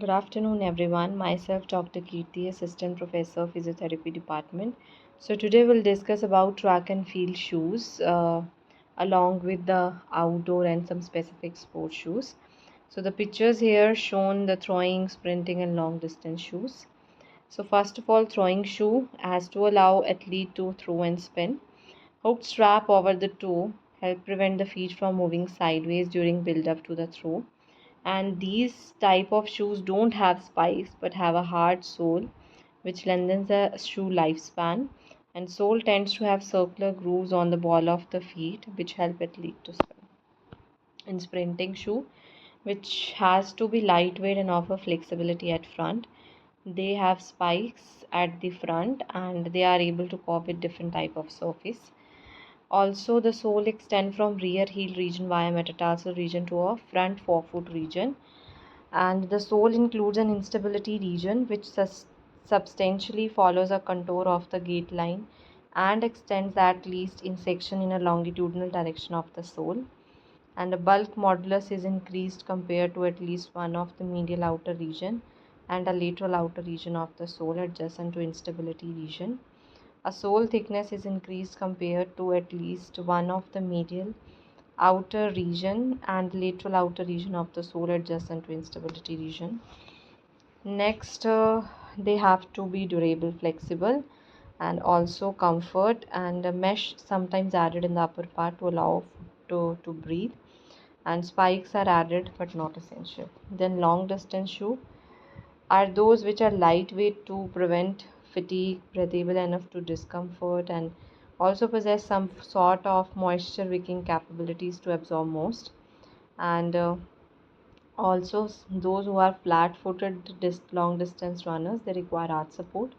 Good afternoon, everyone. Myself, Dr. Kirti, Assistant Professor, Physiotherapy Department. So today we'll discuss about track and field shoes, along with the outdoor and some specific sports shoes. So the pictures here shown the throwing, sprinting, and long distance shoes. So first of all, throwing shoe has to allow athlete to throw and spin. Hook strap over the toe help prevent the feet from moving sideways during build up to the throw. And these type of shoes don't have spikes but have a hard sole which lengthens the shoe lifespan, and sole tends to have circular grooves on the ball of the feet which help athlete to spin. In sprinting shoe, which has to be lightweight and offer flexibility at front, they have spikes at the front and they are able to cope with different type of surface. Also, the sole extend from rear heel region via metatarsal region to a front forefoot region, and the sole includes an instability region which substantially follows a contour of the gait line and extends at least in section in a longitudinal direction of the sole, and the bulk modulus is increased compared to at least one of the medial outer region and a lateral outer region of the sole adjacent to instability region. A sole thickness is increased compared to at least one of the medial outer region and lateral outer region of the sole adjacent to instability region. Next, they have to be durable, flexible, and also comfort, and a mesh sometimes added in the upper part to allow to breathe, and spikes are added but not essential. Then long distance shoe are those which are lightweight to prevent fatigue, breathable enough to discomfort, and also possess some sort of moisture wicking capabilities to absorb most. And also those who are flat footed long distance runners, they require arch support,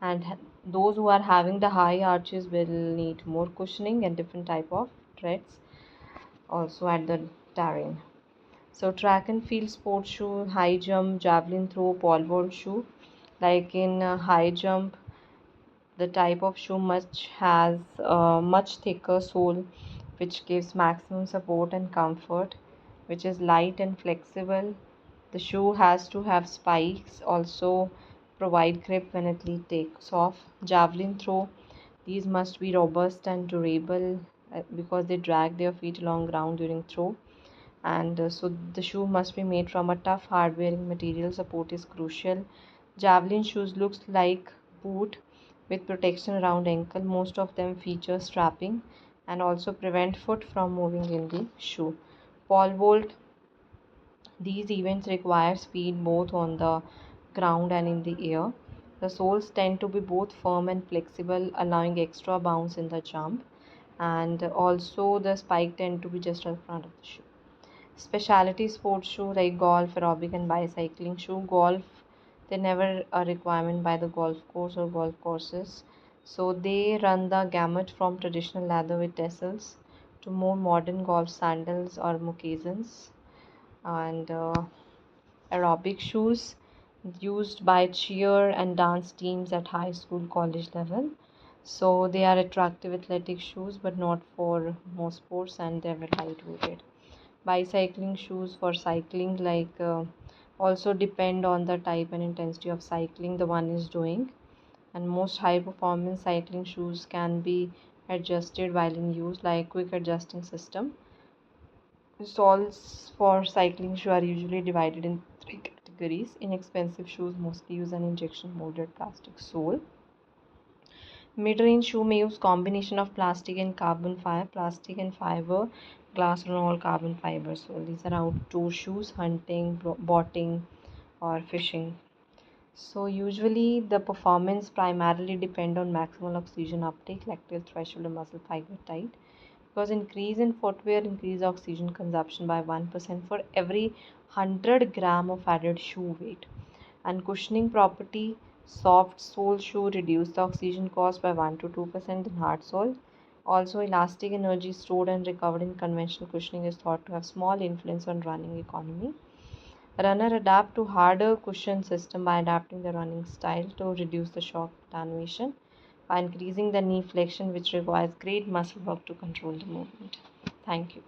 and those who are having the high arches will need more cushioning and different type of treads also at the terrain. So track and field sports shoe, high jump, javelin throw, pole vault shoe. Like in high jump, the type of shoe much has a much thicker sole, which gives maximum support and comfort, which is light and flexible. The shoe has to have spikes, also provide grip when athlete takes off. Javelin throw, these must be robust and durable because they drag their feet along ground during throw, and so the shoe must be made from a tough hard wearing material. Support is crucial. Javelin shoes looks like boot with protection around ankle. Most of them feature strapping and also prevent foot from moving in the shoe. Pole vault, these events require speed both on the ground and in the air. The soles tend to be both firm and flexible, allowing extra bounce in the jump, and also the spike tend to be just in front of the shoe. Specialty sports shoe like golf, aerobic, and bicycling shoe. Golf, they never a requirement by the golf course or golf courses, so they run the gamut from traditional leather with tassels to more modern golf sandals or moccasins. And aerobic shoes used by cheer and dance teams at high school, college level. So they are attractive athletic shoes, but not for most sports, and they're very lightweighted. Bicycling shoes for cycling, like also depend on the type and intensity of cycling the one is doing, and most high performance cycling shoes can be adjusted while in use, like quick adjusting system. Soles for cycling shoe are usually divided in three categories. Inexpensive shoes mostly use an injection molded plastic sole. Mid-range shoe may use combination of plastic and carbon fiber, plastic and fiber, glass or all carbon fiber. So these are outdoor shoes, hunting, boating, or fishing. So usually the performance primarily depend on maximal oxygen uptake, lacteal threshold, and muscle fiber type. Because increase in footwear increase oxygen consumption by 1% for every 100 gram of added shoe weight. And cushioning property, soft sole shoe reduce the oxygen cost by 1 to 2% in hard sole. Also, elastic energy stored and recovered in conventional cushioning is thought to have small influence on running economy. Runner adapt to harder cushion system by adapting the running style to reduce the shock attenuation by increasing the knee flexion, which requires great muscle work to control the movement. Thank you.